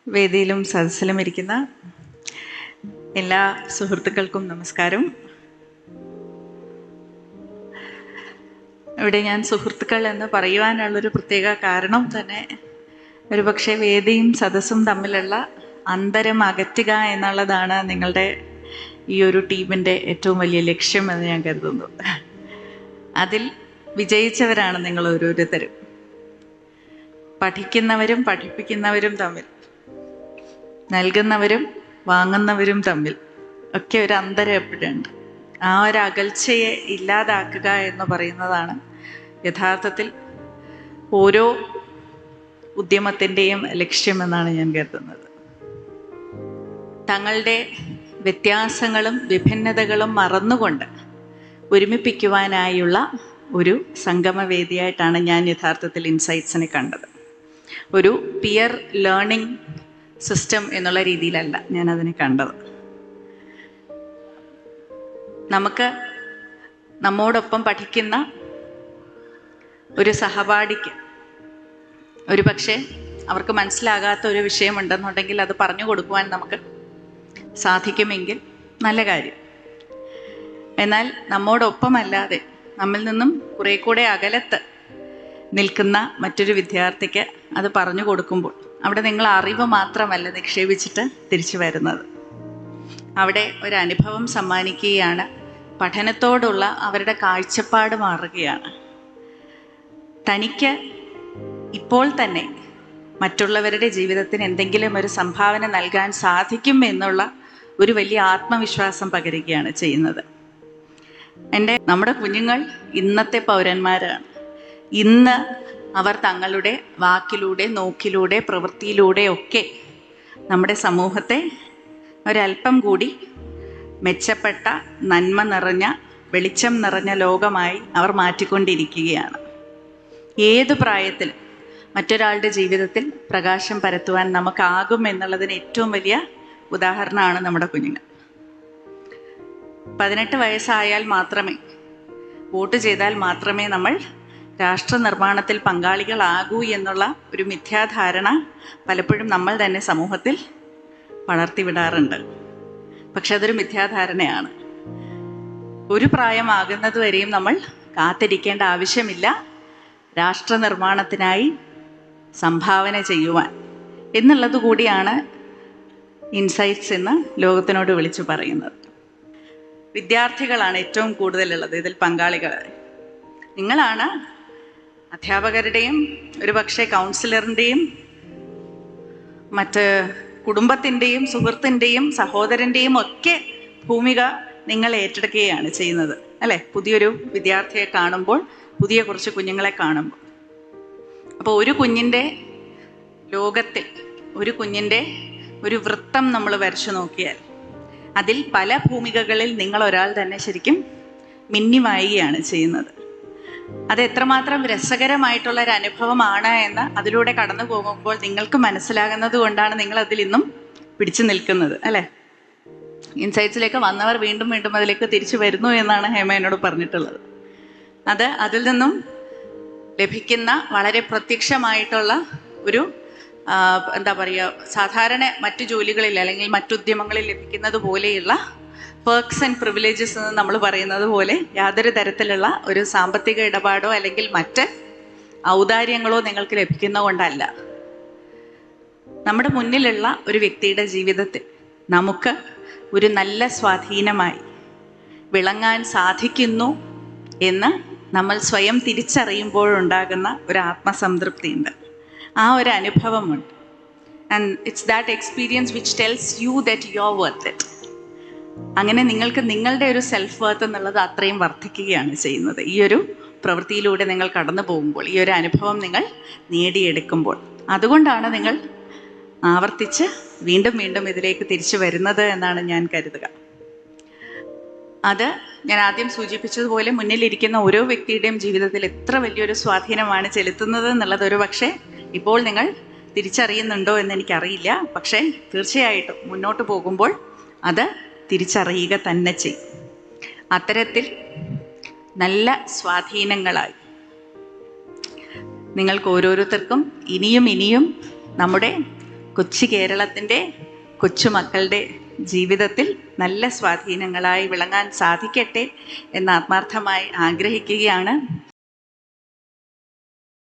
വേദിയിലും സദസ്സിലും ഇരിക്കുന്ന എല്ലാ സുഹൃത്തുക്കൾക്കും നമസ്കാരം. ഇവിടെ ഞാൻ സുഹൃത്തുക്കൾ എന്ന് പറയുവാനുള്ളൊരു പ്രത്യേക കാരണം തന്നെ ഒരുപക്ഷെ വേദിയും സദസ്സും തമ്മിലുള്ള അന്തരം അകറ്റുക എന്നുള്ളതാണ് നിങ്ങളുടെ ഈ ഒരു ടീമിൻ്റെ ഏറ്റവും വലിയ ലക്ഷ്യം എന്ന് ഞാൻ കരുതുന്നു. അതിൽ വിജയിച്ചവരാണ് നിങ്ങൾ ഓരോരുത്തരും. പഠിക്കുന്നവരും പഠിപ്പിക്കുന്നവരും തമ്മിൽ, നൽകുന്നവരും വാങ്ങുന്നവരും തമ്മിൽ ഒക്കെ ഒരു അന്തരം എപ്പോഴുണ്ട്. ആ ഒരു അകൽച്ചയെ ഇല്ലാതാക്കുക എന്ന് പറയുന്നതാണ് യഥാർത്ഥത്തിൽ ഓരോ ഉദ്യമത്തിൻ്റെയും ലക്ഷ്യമെന്നാണ് ഞാൻ കരുതുന്നത്. തങ്ങളുടെ വ്യത്യാസങ്ങളും വിഭിന്നതകളും മറന്നുകൊണ്ട് ഒരുമിപ്പിക്കുവാനായുള്ള ഒരു സംഗമവേദിയായിട്ടാണ് ഞാൻ യഥാർത്ഥത്തിൽ ഇൻസൈറ്റ്സിനെ കണ്ടത്. ഒരു പിയർ ലേണിംഗ് സിസ്റ്റം എന്നുള്ള രീതിയിലല്ല ഞാൻ അതിനെ കണ്ടത്. നമുക്ക് നമ്മോടൊപ്പം പഠിക്കുന്ന ഒരു സഹപാഠിക്ക് ഒരു പക്ഷേ അവർക്ക് മനസ്സിലാകാത്ത ഒരു വിഷയമുണ്ടെന്നുണ്ടെങ്കിൽ അത് പറഞ്ഞു കൊടുക്കുവാൻ നമുക്ക് സാധിക്കുമെങ്കിൽ നല്ല കാര്യം. എന്നാൽ നമ്മോടൊപ്പമല്ലാതെ നമ്മിൽ നിന്നും കുറേ കൂടെ അകലത്ത് നിൽക്കുന്ന മറ്റൊരു വിദ്യാർത്ഥിക്ക് അത് പറഞ്ഞു കൊടുക്കുമ്പോൾ അവിടെ നിങ്ങൾ അറിവ് മാത്രമല്ല നിക്ഷേപിച്ചിട്ട് തിരിച്ചു വരുന്നത്, അവിടെ ഒരു അനുഭവം സമ്മാനിക്കുകയാണ്. പഠനത്തോടുള്ള അവരുടെ കാഴ്ചപ്പാട് മാറുകയാണ്. തനിക്ക് ഇപ്പോൾ തന്നെ മറ്റുള്ളവരുടെ ജീവിതത്തിന് എന്തെങ്കിലും ഒരു സംഭാവന നൽകാൻ സാധിക്കും എന്നുള്ള ഒരു വലിയ ആത്മവിശ്വാസം പകരുകയാണ് ചെയ്യുന്നത്. നമ്മുടെ കുഞ്ഞുങ്ങൾ ഇന്നത്തെ പൗരന്മാരാണ്. ഇന്ന് അവർ തങ്ങളുടെ വാക്കിലൂടെ, നോക്കിലൂടെ, പ്രവൃത്തിയിലൂടെ ഒക്കെ നമ്മുടെ സമൂഹത്തെ ഒരല്പം കൂടി മെച്ചപ്പെട്ട, നന്മ നിറഞ്ഞ, വെളിച്ചം നിറഞ്ഞ ലോകമായി അവർ മാറ്റിക്കൊണ്ടിരിക്കുകയാണ്. ഏത് പ്രായത്തിൽ മറ്റൊരാളുടെ ജീവിതത്തിൽ പ്രകാശം പരത്തുവാൻ നമുക്കാകും എന്നുള്ളതിന് ഏറ്റവും വലിയ ഉദാഹരണമാണ് നമ്മുടെ കുഞ്ഞുങ്ങൾ. 18 വയസ്സായാൽ മാത്രമേ, വോട്ട് ചെയ്താൽ മാത്രമേ നമ്മൾ രാഷ്ട്ര നിർമ്മാണത്തിൽ പങ്കാളികളാകൂ എന്നുള്ള ഒരു മിഥ്യാധാരണ പലപ്പോഴും നമ്മൾ തന്നെ സമൂഹത്തിൽ വളർത്തിവിടാറുണ്ട്. പക്ഷെ അതൊരു മിഥ്യാധാരണയാണ്. ഒരു പ്രായമാകുന്നത് വരെയും നമ്മൾ കാത്തിരിക്കേണ്ട ആവശ്യമില്ല രാഷ്ട്ര നിർമ്മാണത്തിനായി സംഭാവന ചെയ്യുവാൻ എന്നുള്ളത് കൂടിയാണ് ഇൻസൈറ്റ്സ് എന്ന് ലോകത്തിനോട് വിളിച്ചു പറയുന്നത്. വിദ്യാർത്ഥികളാണ് ഏറ്റവും കൂടുതലുള്ളത് ഇതിൽ പങ്കാളികൾ. നിങ്ങളാണ് അധ്യാപകരുടെയും ഒരുപക്ഷെ കൗൺസിലറിൻ്റെയും മറ്റ് കുടുംബത്തിൻ്റെയും സുഹൃത്തിൻ്റെയും സഹോദരൻ്റെയും ഒക്കെ ഭൂമിക നിങ്ങൾ ഏറ്റെടുക്കുകയാണ് ചെയ്യുന്നത്, അല്ലേ? പുതിയൊരു വിദ്യാർത്ഥിയെ കാണുമ്പോൾ, പുതിയ കുറച്ച് കുഞ്ഞുങ്ങളെ കാണുമ്പോൾ. അപ്പോൾ ഒരു കുഞ്ഞിൻ്റെ ലോകത്തിൽ ഒരു കുഞ്ഞിൻ്റെ ഒരു വൃത്തം നമ്മൾ വരച്ചു നോക്കിയാൽ അതിൽ പല ഭൂമികകളിൽ നിങ്ങൾ ഒരാൾ തന്നെ ശരിക്കും മിന്നിമായുകയാണ് ചെയ്യുന്നത്. അത് എത്രമാത്രം രസകരമായിട്ടുള്ള ഒരു അനുഭവമാണ് എന്ന് അതിലൂടെ കടന്നു പോകുമ്പോൾ നിങ്ങൾക്ക് മനസ്സിലാകുന്നത് കൊണ്ടാണ് നിങ്ങൾ അതിൽ ഇന്നും പിടിച്ചു നിൽക്കുന്നത്, അല്ലേ? ഇൻസൈറ്റ്സിലേക്ക് വന്നവർ വീണ്ടും വീണ്ടും അതിലേക്ക് തിരിച്ചു വരുന്നു എന്നാണ് ഹേമ എന്നോട് പറഞ്ഞിട്ടുള്ളത്. അതിൽ നിന്നും ലഭിക്കുന്ന വളരെ പ്രത്യക്ഷമായിട്ടുള്ള ഒരു എന്താ പറയുക, സാധാരണ മറ്റു ജോലികളിൽ അല്ലെങ്കിൽ മറ്റുദ്യമങ്ങളിൽ ലഭിക്കുന്നത് പോലെയുള്ള പേർക്സ് ആൻഡ് പ്രിവിലേജസ് എന്ന് നമ്മൾ പറയുന്നത് പോലെ യാതൊരു തരത്തിലുള്ള ഒരു സാമ്പത്തിക ഇടപാടോ അല്ലെങ്കിൽ മറ്റ് ഔദാര്യങ്ങളോ നിങ്ങൾക്ക് ലഭിക്കുന്ന കൊണ്ടല്ല. നമ്മുടെ മുന്നിലുള്ള ഒരു വ്യക്തിയുടെ ജീവിതത്തിൽ നമുക്ക് ഒരു നല്ല സ്വാധീനമായി വിളങ്ങാൻ സാധിക്കുന്നു എന്ന് നമ്മൾ സ്വയം തിരിച്ചറിയുമ്പോഴുണ്ടാകുന്ന ഒരു ആത്മസംതൃപ്തിയുണ്ട്, ആ ഒരു അനുഭവമുണ്ട്. And it's that experience which tells you that you are worth it. അങ്ങനെ നിങ്ങൾക്ക് നിങ്ങളുടെ ഒരു സെൽഫ് വർത്ത് എന്നുള്ളത് അത്രയും വർദ്ധിക്കുകയാണ് ചെയ്യുന്നത് ഈ ഒരു പ്രവൃത്തിയിലൂടെ നിങ്ങൾ കടന്നു പോകുമ്പോൾ, ഈ ഒരു അനുഭവം നിങ്ങൾ നേടിയെടുക്കുമ്പോൾ. അതുകൊണ്ടാണ് നിങ്ങൾ ആവർത്തിച്ച് വീണ്ടും വീണ്ടും ഇതിലേക്ക് തിരിച്ചു വരുന്നത് എന്നാണ് ഞാൻ കരുതുക. അത് ഞാൻ ആദ്യം സൂചിപ്പിച്ചതുപോലെ മുന്നിലിരിക്കുന്ന ഓരോ വ്യക്തിയുടെയും ജീവിതത്തിൽ എത്ര വലിയൊരു സ്വാധീനമാണ് ചെലുത്തുന്നത് എന്നുള്ളത് ഒരു പക്ഷേ ഇപ്പോൾ നിങ്ങൾ തിരിച്ചറിയുന്നുണ്ടോ എന്ന് എനിക്കറിയില്ല. പക്ഷേ തീർച്ചയായിട്ടും മുന്നോട്ട് പോകുമ്പോൾ അത് തിരിച്ചറിയുക തന്നെ ചെയ്യും. അത്തരത്തിൽ നല്ല സ്വാധീനങ്ങളായി നിങ്ങൾക്ക് ഓരോരുത്തർക്കും ഇനിയും ഇനിയും നമ്മുടെ കൊച്ചു കേരളത്തിൻ്റെ കൊച്ചുമക്കളുടെ ജീവിതത്തിൽ നല്ല സ്വാധീനങ്ങളായി വിളങ്ങാൻ സാധിക്കട്ടെ എന്ന് ആത്മാർത്ഥമായി ആഗ്രഹിക്കുകയാണ്.